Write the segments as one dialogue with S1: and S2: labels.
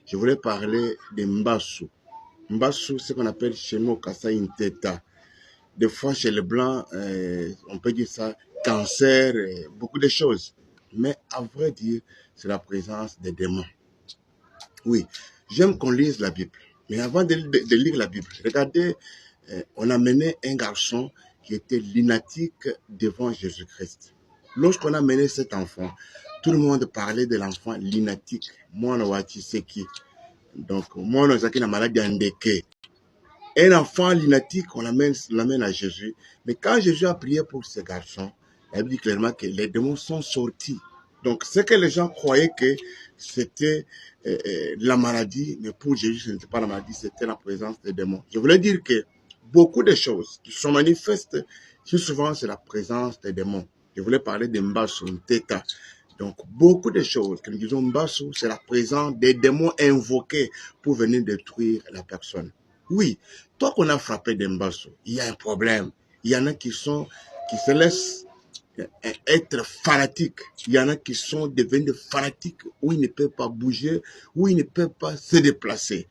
S1: Je voulais parler de Mbassou. Mbassou, c'est ce qu'on appelle chez nous au Kassai une teta. Des fois, chez les Blancs, on peut dire ça, cancer, beaucoup de choses. Mais à vrai dire, c'est la présence des démons. Oui, j'aime qu'on lise la Bible. Mais avant de lire la Bible, regardez, on a mené un garçon qui était lunatique devant Jésus-Christ. Lorsqu'on a mené cet enfant, tout le monde parlait de l'enfant lunatique. Moi, on a qui. Donc, moi, on a la maladie andeke. Un enfant lunatique, on l'amène à Jésus. Mais quand Jésus a prié pour ce garçon, il dit clairement que les démons sont sortis. Donc, ce que les gens croyaient que c'était la maladie, mais pour Jésus, ce n'était pas la maladie, c'était la présence des démons. Je voulais dire que beaucoup de choses qui sont manifestes, souvent, c'est la présence des démons. Je voulais parler de Mbassou, Teta. Donc, beaucoup de choses que nous disons Mbassou, c'est la présence des démons invoqués pour venir détruire la personne. Oui, toi qu'on a frappé d'Mbassou, il y a un problème. Il y en a qui se laissent être fanatiques. Il y en a qui sont devenus fanatiques où ils ne peuvent pas bouger, où ils ne peuvent pas se déplacer.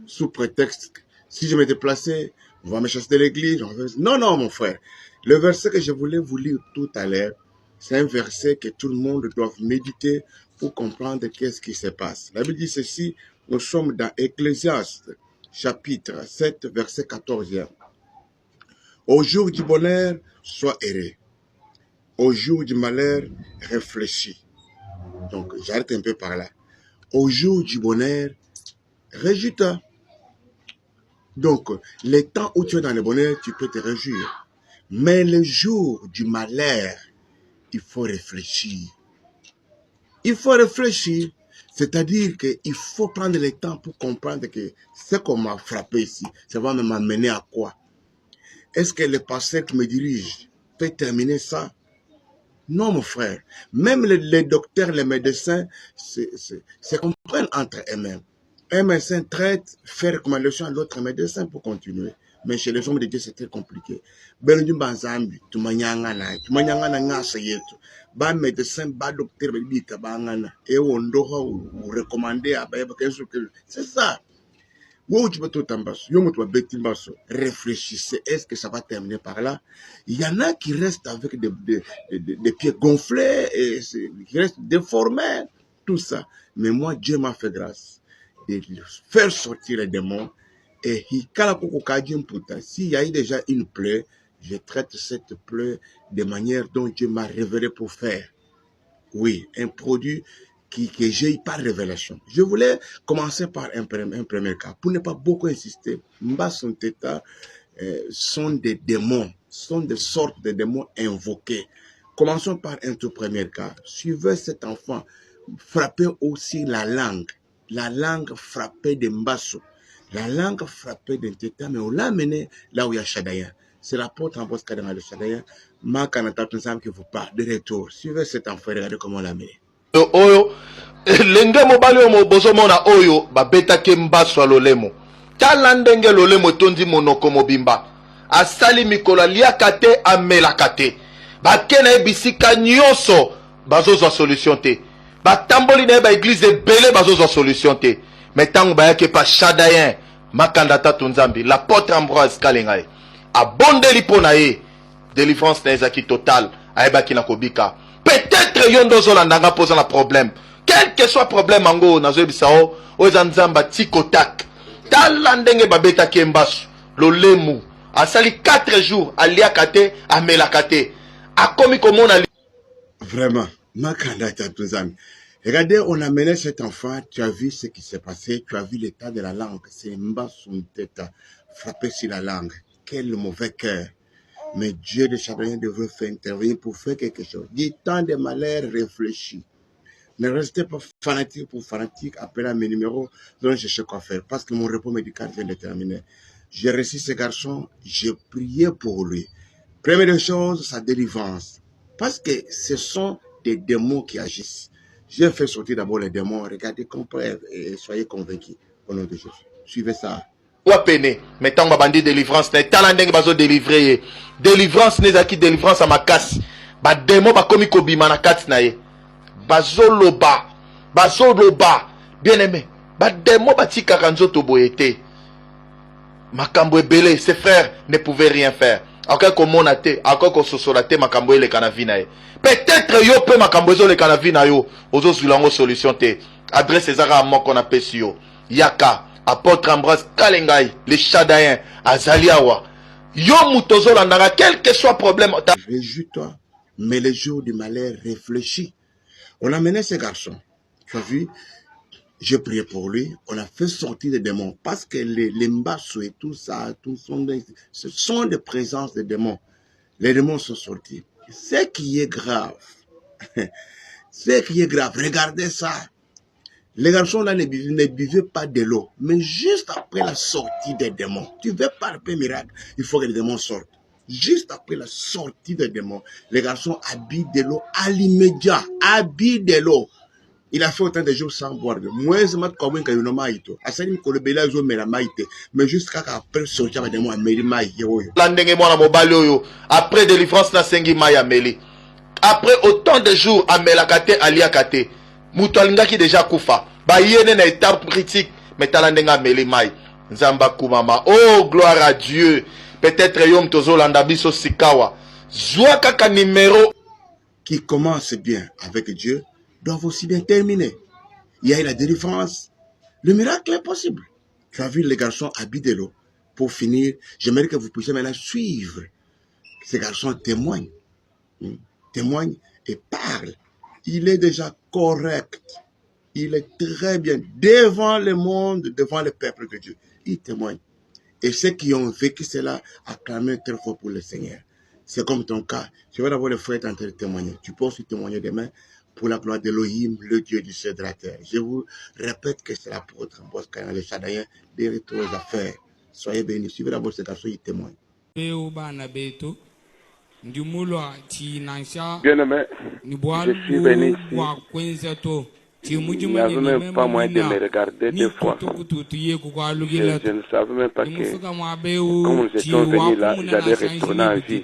S1: Sous prétexte, si je me déplaçais, on va me chasser de l'église. Non, non, mon frère. Le verset que je voulais vous lire tout à l'heure, c'est un verset que tout le monde doit méditer pour comprendre qu'est-ce qui se passe. La Bible dit ceci, nous sommes dans Ecclésiaste, chapitre 7, verset 14. Au jour du bonheur, sois heureux. Au jour du malheur, réfléchis. Donc, j'arrête un peu par là. Au jour du bonheur, réjouis-toi. Donc, les temps où tu es dans le bonheur, tu peux te réjouir. Mais le jour du malheur, il faut réfléchir. Il faut réfléchir. C'est-à-dire qu'il faut prendre le temps pour comprendre que ce qu'on m'a frappé ici, ça va m'amener à quoi? Est-ce que le pasteur qui me dirige peut terminer ça? Non, mon frère. Même les docteurs, les médecins se comprennent entre eux-mêmes. Un médecin traite, fait recommandation à l'autre médecin pour continuer. Mais chez les hommes de Dieu, c'est très compliqué. Ba médecin, ba docteur, et on doit recommander à c'est ça. Réfléchissez, est-ce que ça va terminer par là? Il y en a qui restent avec des pieds gonflés, et qui restent déformés, tout ça. Mais moi, Dieu m'a fait grâce de faire sortir les démons. Et s'il y a eu déjà une plaie, je traite cette plaie de manière dont Dieu m'a révélé pour faire. Oui, un produit que j'ai par révélation. Je voulais commencer par un premier cas. Pour ne pas beaucoup insister, Mbassou Teta sont des démons, sont des sortes de démons invoqués. Commençons par un tout premier cas. Suivez cet enfant, frappez aussi la langue frappée de Mbassou. La langue frappée d'un Teta, mais on l'a amené là où il y a Shadaya. C'est la porte en bosque dans le Shadaya. Ma canata tout ensemble qui vous parle de retour. Suivez cet enfant, regardez comment on l'a amené.
S2: Oyo lenge mobali omo bozomona oyo babetaki Mbassou ya lolemo tala ndenge lolemo tondi monoko mobimba asali mikolo aliaka te amelaka te bake na ye bisika nyonso bazozwa solution te batamboli na ye baeglize ebele bazozwa solution te me ntango bayaki pa Shadayen makanda tatu nzambi l'apôtre Ambroise Kalenga ye abondeli mpo na ye délivrance na ezaki total ayebaki na kobika. Peut-être yondo zolandanga pose un problème. Quel que soit problème ango nazo bisao ozanzamba tikotak. Talandenge babeta Mbassou lolemu asali 4 jours aliakate amelakate. Akomi komona
S1: vraiment makanda tatuzami. Regardez, on a mené cet enfant, tu as vu ce qui s'est passé, tu as vu l'état de la langue, c'est Mbassou Teta frappé sur la langue. Quel mauvais cœur. Mais Dieu de Shadayen devrait faire intervenir pour faire quelque chose. Du temps de malheur, réfléchis. Ne restez pas fanatique pour fanatique. Appelez à mes numéros. Donc, je sais quoi faire. Parce que mon repos médical vient de terminer. J'ai reçu ce garçon. J'ai prié pour lui. Première chose, sa délivrance. Parce que ce sont des démons qui agissent. J'ai fait sortir d'abord les démons. Regardez, comprenez et soyez convaincus. Au nom de Jésus. Suivez ça.
S2: Wapene, mettons ma bandit délivrance, ne talandeng bazo délivrer. Délivrance nezaki délivrance à ma casse. Ba démon ba komi kobima na kati na ye. Bazo loba, bazoloba bien aimé bademo batikaka nzoto boye te makambo ebele ses frères ne pouvaient rien faire akoki komona te akoki kososola te makambo eleka na vi na ye peut-être yo mpe makambo ezoleka na vi na yo ozozwila yango solution te adresse ezaka moko napesi yo yaka apôtre Ambroise Kalengai le Chadayen azali awa yo moto ozolandaka quel que soit problème.
S1: Réjouis-toi, mais le jour du malheur réfléchis. On a mené ce garçon, tu as vu, j'ai prié pour lui, on a fait sortir des démons, parce que les mbassos et tout ça, ce sont des présences de démons. Les démons sont sortis. Ce qui est grave, regardez ça. Les garçons là ne buvaient pas de l'eau, mais juste après la sortie des démons, tu veux pas le miracle, il faut que les démons sortent. Juste après la sortie des démons, les garçons habillent de l'eau à l'immédiat, habillent de l'eau. Il a fait autant de jours sans boire. Moi, je m'ai dit que je mais jusqu'à après sortir des démons,
S2: après délivrance, na sengi maya meli. Après autant de jours, amelakate aliakate. Mutalingaki déjà kufa. Ba yene na étape critique. Mais talandenga meli mai. Nzamba kumama. Oh, gloire à Dieu. Peut-être yom tozo landabiso sikawa. Zwa kaka numéro.
S1: Qui commence bien avec Dieu, doivent aussi bien terminer. Il y a eu la délivrance. Le miracle est possible. Tu as vu les garçons habillés de l'eau. Pour finir, j'aimerais que vous puissiez maintenant suivre. Ces garçons témoignent. Témoignent et parlent. Il est déjà correct. Il est très bien devant le monde, devant le peuple de Dieu. Il témoigne. Et ceux qui ont vécu cela acclament très fort pour le Seigneur. C'est comme ton cas. Tu vas d'abord le frère en train de témoigner. Tu peux aussi témoigner demain pour la gloire d'Elohim, le Dieu du ciel de la terre. Je vous répète que c'est l'apôtre Ambroise Kalengai, le Chadayen, derrière toutes les affaires. Soyez bénis. Suivez d'abord ce garçon, il témoigne.
S3: Bien-aimé, je suis béni ici. Il n'y avait même pas moyen de me regarder deux fois. Je ne savais même pas que, comme nous étions venus là, j'allais retourner en vie.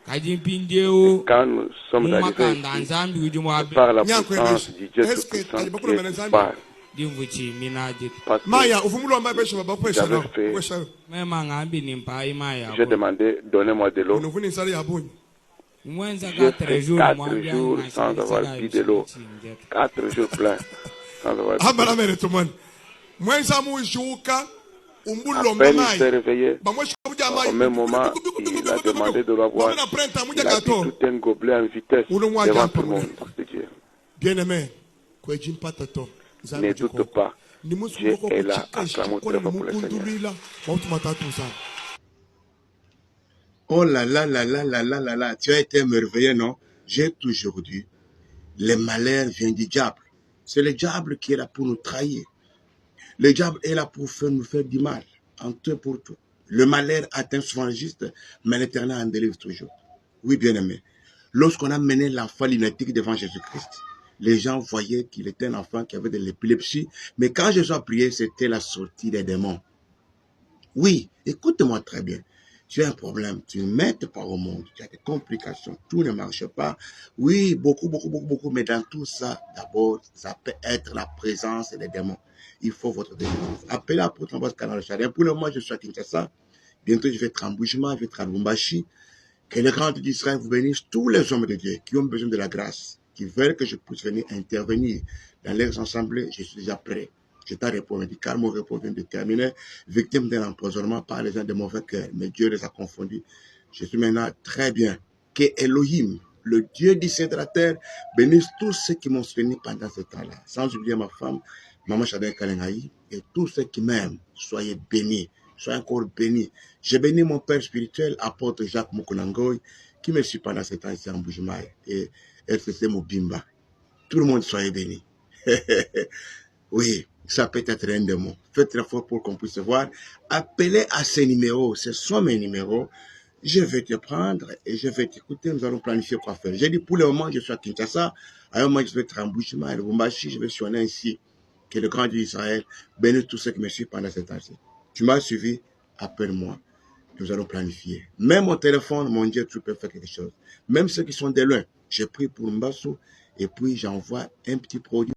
S3: Et quand nous sommes arrivés ici, par la puissance du Dieu Tout-Puissant qui parle,
S4: Maya,
S3: j'avais fait, j'ai demandé, donnez-moi de l'eau. J'ai fait 4 jours sans avoir bu de l'eau. 4 jours pleins sans avoir bu de l'eau. Après, il s'est réveillé. Au même moment, il a demandé de la boire. Il a bu tout un gobelet en vitesse devant tout le monde de Dieu.
S4: Bien-aimé,
S3: ne doute pas. Dieu est là, acclamons très fort pour le Seigneur.
S1: Oh là là là là là là là là, tu as été merveilleux, non? J'ai toujours dit, le malheur vient du diable. C'est le diable qui est là pour nous trahir. Le diable est là pour nous faire du mal, en tout et pour tout. Le malheur atteint souvent le juste, mais l'Éternel en délivre toujours. Oui, bien-aimé. Lorsqu'on a mené l'enfant lunatique devant Jésus-Christ, les gens voyaient qu'il était un enfant qui avait de l'épilepsie, mais quand Jésus a prié, c'était la sortie des démons. Oui, écoute-moi très bien. Tu as un problème, tu ne mettes pas au monde, tu as des complications, tout ne marche pas. Oui, beaucoup, mais dans tout ça, d'abord, ça peut être la présence des démons. Il faut votre délivrance. Appelez l'apôtre Ambroise Kalengai le Chadayen. Pour le moment, je suis à Kinshasa. Bientôt, je vais être en Boujma, je vais être à Lubumbashi. Que le grand Dieu d'Israël vous bénisse, tous les hommes de Dieu qui ont besoin de la grâce, qui veulent que je puisse venir intervenir dans leurs assemblées, je suis déjà prêt. J'étais à repos médical, mon repos vient de terminer, victime d'un empoisonnement par les gens de mauvais cœur, mais Dieu les a confondus. Je suis maintenant très bien. Que Elohim, le Dieu du ciel de la terre, bénisse tous ceux qui m'ont soutenu pendant ce temps-là. Sans oublier ma femme, Maman Chadayen Kalengai, et tous ceux qui m'aiment, soyez bénis, soyez encore bénis. J'ai béni mon père spirituel, apôtre Jacques Mokonangoy, qui me suit pendant ce temps ici en Bujimaï, et RCC Mobimba. Tout le monde soyez bénis. Oui, ça peut être un de mots. Faites très fort pour qu'on puisse voir. Appelez à ces numéros, ce sont mes numéros. Je vais te prendre et je vais t'écouter. Nous allons planifier quoi faire. J'ai dit pour le moment, je suis à Kinshasa. À un moment, je vais être en Bushima, à Lubumbashi, je vais sonner ici. Que le grand Dieu d'Israël bénisse tous ceux qui me suivent pendant ce temps-ci. Tu m'as suivi, appelle-moi. Nous allons planifier. Même mon téléphone, mon Dieu, tu peux faire quelque chose. Même ceux qui sont de loin, j'ai pris pour Mbassou et puis j'envoie un petit produit.